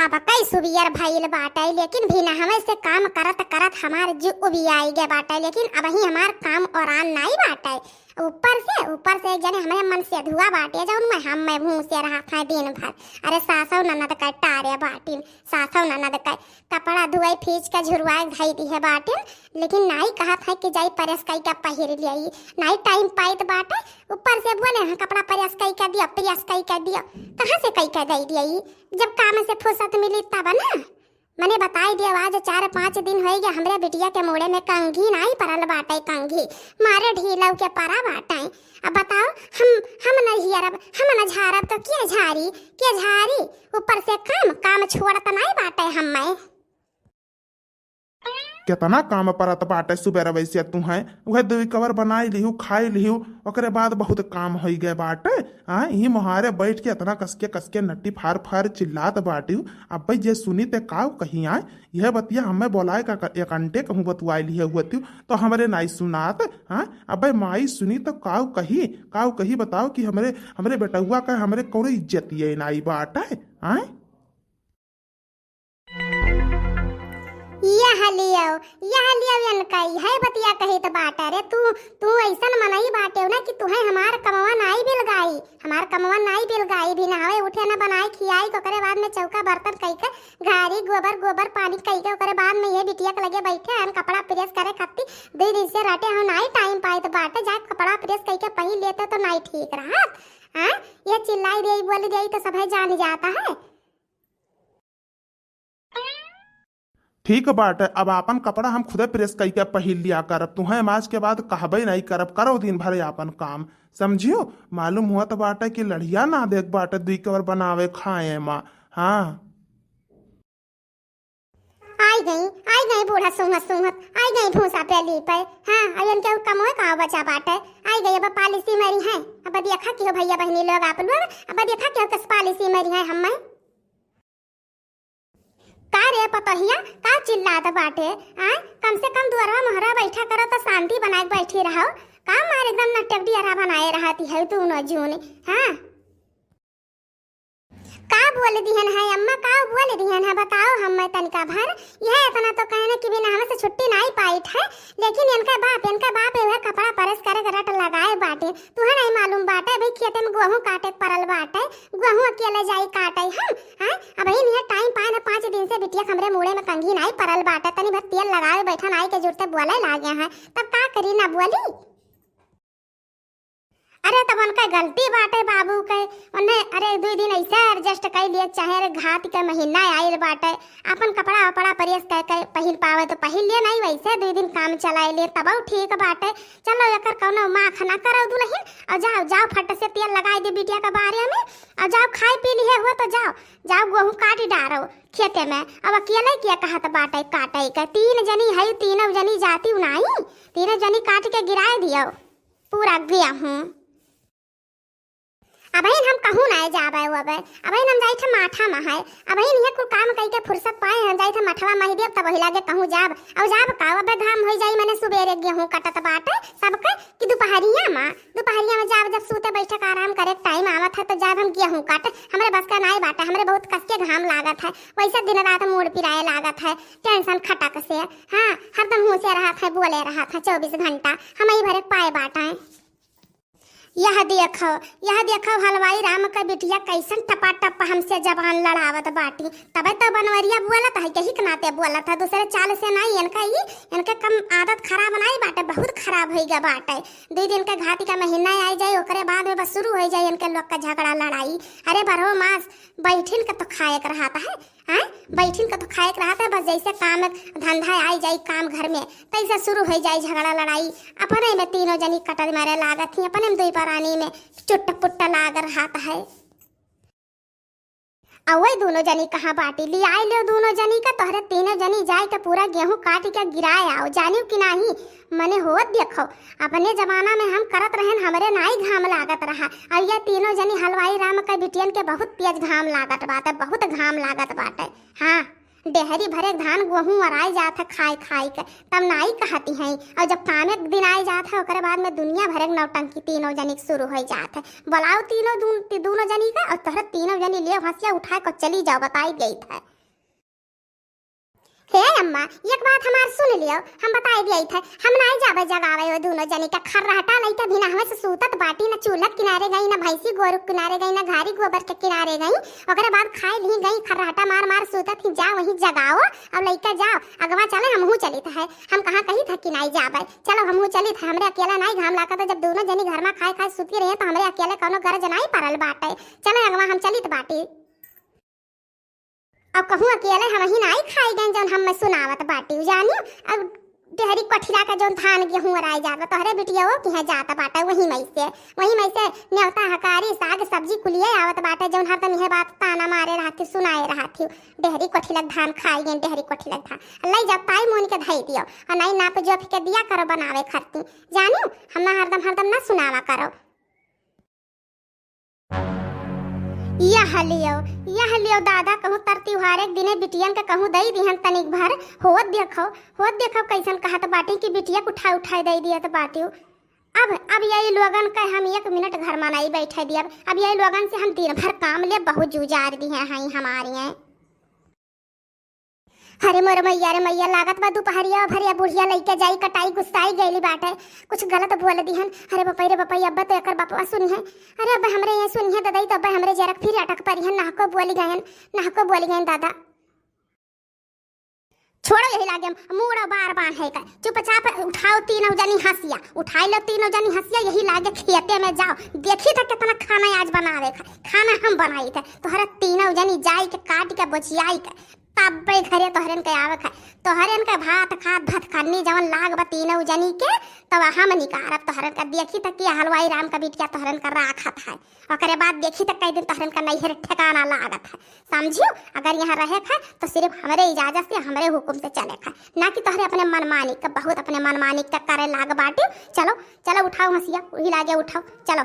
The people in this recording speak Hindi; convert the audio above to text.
सबकई सुबियर भइल बाटे, लेकिन भी ना हमें से काम करत करत हमार जी उबियाई गए बाटे। लेकिन अब ही हमार काम औरान नहीं बाटे। ऊपर से एक जने हमें मन से धुआ बाटे जौन मैं मुंह से रहा था दिन भर। अरे सासौ ननद का टारे बाटिन, सासौ ननद का कपड़ा धुआई फीच का झुरवाए धई दी है बाटिन। लेकिन नहीं कहा था कि जाई प्रेस कई का पहिर लियाई, नहीं टाइम पाइत बाटे। ऊपर से बोले हाँ कपड़ा प्रेस कई का दिया, प्रेस कई का दिया। कहाँ से कई का दई दिया? जब काम से फुर्सत मिली तब ना मैंने बताई दिया। आज 4-5 दिन हो गया हमरे बिटिया के मोड़े में कंघी नहीं परल बाटे, कंघी मारे ढीलव के परा बाटे। अब बताओ हम नहीं अरब, हम न झारब तो क्या झारी? ऊपर से काम छोड़त नहीं बाटे हमें। कितना काम परत बाटे सुबेरा वैसे तू है वह दुई कवर बनाई लिहू खाई लिहू ओकरे बाद बहुत काम हो गए बाटे। हाँ ही मुहारे बैठ के इतना कसके नट्टी फार चिल्लात बाटी। अब भाई जे सुनी ते काव कहीं आए यह बतिया हमें बोलाए का एक अंटे कहूँ बतुआई लिए हुआ तो हमारे नाई सुनात। हाँ अब भाई माई सुनी तो काव कही बताओ कि हमरे बेटुआ का हमरे कौन इज्जत ये नाई बाटे। हाँ यह लियो इनकई है बतिया कही तो बाटा रे। तू ऐसन मनई बाटे ना कि तुहे हमार कमवा नाई बिल गाई भी ना हवे। उठे ना बनाई खियाई ओकरे बाद में चौका बर्तन कई के घारी गोबर पानी कई के ओकरे बाद में ये बिटिया के लगे बैठे हम कपड़ा प्रेस करे खाती 2 दिन से रटे हम नाई टाइम पाए तो बाटे जाके कपड़ा प्रेस कई के पहिन लेते तो नाई ठीक रहा। हां ये चिल्लाई दे बोल दे तो सब जान जाता है। ठीक बाटे अब अपन कपड़ा हम खुदे प्रेस करके पहिल लिया करब। तुम्हें माज के बाद कहबे नहीं करब, करो दिन भर अपन काम समझियो। मालूम हुआ तो बाटे कि लड़िया ना देख बाटे 2 कवर बनावे खाए माँ। हाँ आई गई बूढ़ा सुंघत आई गई भूसा पे ली पे। हाँ अब इनके कम हो का बचा बाटे आई गई। अब पॉलिसी मरी है। अब देखा कि हो भैया बहनी लोग आप लोग अब देखा कि हो किस पॉलिसी मरी है हमें का रे पतहिया का चिल्लात बाटे। आ कम से कम दुआरा मोहरा बैठा करो तो शांति बनाए बैठी रहो। का मार एकदम नटक दिया बनाए रहती है तू न जून। हाँ का बोल दिहन है अम्मा, का बोल दिहन है बताओ हम तनिका भर। यह इतना तो कहने कि बिना हमें से छुट्टी नहीं पाई है। लेकिन इनका बाप वह कपड़ा परस करे रट लगाए बाटे। तुहे नहीं मालूम बाटे भाई खेते में गेहूं काटे परल बाटे, गेहूं अकेले जाई काटे हम। हां अब ही नहीं टाइम पाए ना 5 दिन से बिटिया हमरे मुड़े में कंघी नहीं परल बाटे। तनी भर तेल लगाए बैठा नाई के जुड़ते बोले लागे हैं तब का करी ना बोली। अरे तब उनका गलती बाटे बाबू के उन्हें। अरे 2 दिन ऐसे एडजस्ट कर लिए चाहे रे घात के महीना आइल बाटे अपन कपड़ा प्रेस कर पहिन पावे तो पहिन लिए नहीं वैसे 2 दिन काम चलाए लिए तब ठीक बाटे। चलो एकर कौनो माख ना करो दुल्हन और जाओ फट से तेल लगाई दे बिटिया के बारे में और जाओ खाए पी लिए हुआ तो जाओ गेहूं काट डारो खेते में। अब अकेले क्या कहत बाटे काटे का 3 जनी है, 3 जनी जाती नहीं 3 जनी काट के गिराए दियो पूरा गेहूं। अब हम कहूँ ना जाबे वबे अब हम जाई थे माठा में है। अब नहीं कुल काम कई के फुर्सत पाए हम जाई थे मठवा में देव तब वही लागे कहूँ जाब का अब घाम हो जाई मैंने सुबेरे गेहूं कटत बाटे सबके कि दोपहरिया में जाब जब सूते बैठे का आराम करे टाइम आवत है तो जाब हम गेहूं काटे। हमरे बस का नहीं बाटे, हमरे बहुत कस के घाम लागत है वैसे दिन रात मूड पिराए लागत है टेंशन खटक से। हाँ हरदम मुँह से रहा था बोले रहा था 24 घंटा हम ही भरे पाए बाटा है। यह देखो हलवाई राम का बिटिया कैसन टपा हमसे जबान लड़ावत बाटी। तबे तो बनवरिया बोलत है कही के नाते बोलत है दूसरे चाल से नहीं। इनका कम आदत खराब नहीं बाटे, बहुत खराब हो गया बाटे। 2 दिन के घाटी का महीना आ जाए ओकरे बाद में बस शुरू हो जाए इनके लोग का झगड़ा लड़ाई। अरे 12 मास बैठिन का तो खाए के रहता है। हाँ बैठिन का तो खाए के रहता है बस जैसे काम धंधा आई जाए काम घर में तैसे शुरू हो जाए झगड़ा लड़ाई। अपने में 3 जनी कटल मारे लागत थी, अपने में 2 परानी में चुट्टा पुट्टा लाग रहा है। वही 2 जनी कहाँ बाटी ली आई लो 2 जनी का तोहरे 3 जनी जाए के पूरा गेहूं काट के गिराए आओ जानियो कि नहीं। मने होत देखो अपने जमाना में हम करत रहन हमरे नाई घाम लागत रहा और ये 3 जनी हलवाई राम का बिटियन के बहुत तेज घाम लागत बाटे, बहुत घाम लागत बाटे। हाँ डेहरी भरे धान गेहूं अराई जात है खाई के तब नाई कहती हैं। और जब काम एक दिन आई जात है ओकरे बाद में दुनिया भरे नौटंकी 3 जनी शुरू हो जात है। बुलाओ 3 जनी का और तोहरा 3 जनी ले हंसिया उठा कर चली जाओ बताई गई था। हे अम्मा एक बात हमार सुन लियो, हम बताई दिए थे हम नहीं जाबे जगावे वो दोनों जनी का खर्राटा लइका बिना हमें से सूतत बाटी ना चूल्हा किनारे गई ना भैंसी गोरु किनारे गई ना घारी गोबर के किनारे गई, ओकरे बाद खाए ली गई खर्राटा मार मार सूतत ही जाओ वहीं जगाओ अब लइका जाओ अगवा चले हमहू चली है, हम कहां कही था कि नहीं जाबे, चलो हमहू चली था, हमरे अकेला नहीं घाम लाका तो जब दोनों जनी घर में खाए खाए सुती रहे तो हमरे अकेले कोनो गरज नहीं परल बाटे, चले अगवा हम चली बाटी। अब कहूँ अकेले हम ही नहीं खाई गए जौन हम सुनावत बाटी जानी, अब डेहरी कठिला का जौन धान गेहूं राय जाता तोहरे बिटिया वो कि जाता बाटा वही में से न्योता हकारी साग सब्जी कुलिए आवत बाटे जौन हर तन यह बात ताना मारे रहती सुनाए रहती डेहरी कठिलक धान खाई गए डेहरी कठिलक धान लई जब ताई मोन के धई दियो और नहीं नाप जोफ के दिया करो बनावे खरती जानी हम हरदम ना सुनावा करो। यह लियो दादा कहूँ तर त्योहार एक दिने बिटियन के कहूँ दई दिहन तनिक भर होत देखो कैसन कहत बाटी की बिटिया उठा दई दिया तो बाटी अब यही लोगन के हम 1 मिनट घर में नहीं बैठे दिया, अब यही लोगन से हम दिन भर काम ले बहुत जुजार दी हैं हमारी हैं। अरे मोर मैया रे मैया लागत बा दोपहरिया भरिया बुढ़िया लइका जाई कटाई गुस्साई गईली बाटे कुछ गलत बोल दिहन, अरे बपई अब्बा तो एकर बापवा सुनी है, अरे अब्बा हमरे यहाँ सुनी है दादा तो अब्बा हमरे जरक फिर अटक परिहन नाहको बोली गयन दादा। छोड़ो यही लागे मूड़ा बार है का चुपचाप उठाओ तीनों जनी हंसिया उठाई लो तीनों जनी हंसिया यही लागे खेते में जाओ देखी था कितना खाना आज बनावे खाना हम बनाई थे तोहरा तीनों जनी जाई के काट के बचियाई के तब घरे तोहरन के आवे तोहरन के भात खानी जवन लाग बा तीनों जनी के तब हम निकारब तोहरन का देखी तक कि हलवाई राम का बिटिया तोहरन का राखत है ओकरे बाद देखी तक कई दिन तोहरन का नैहर ठिकाना लागत है समझियो। अगर यहाँ रहे है तो सिर्फ हमारे इजाजत से हमारे हुक्म से चले है ना कि तोहरे अपने मनमानी का बहुत अपने मनमानी का करे लाग बाटे। चलो चलो उठाओ हंसिया वही लागे उठाओ चलो।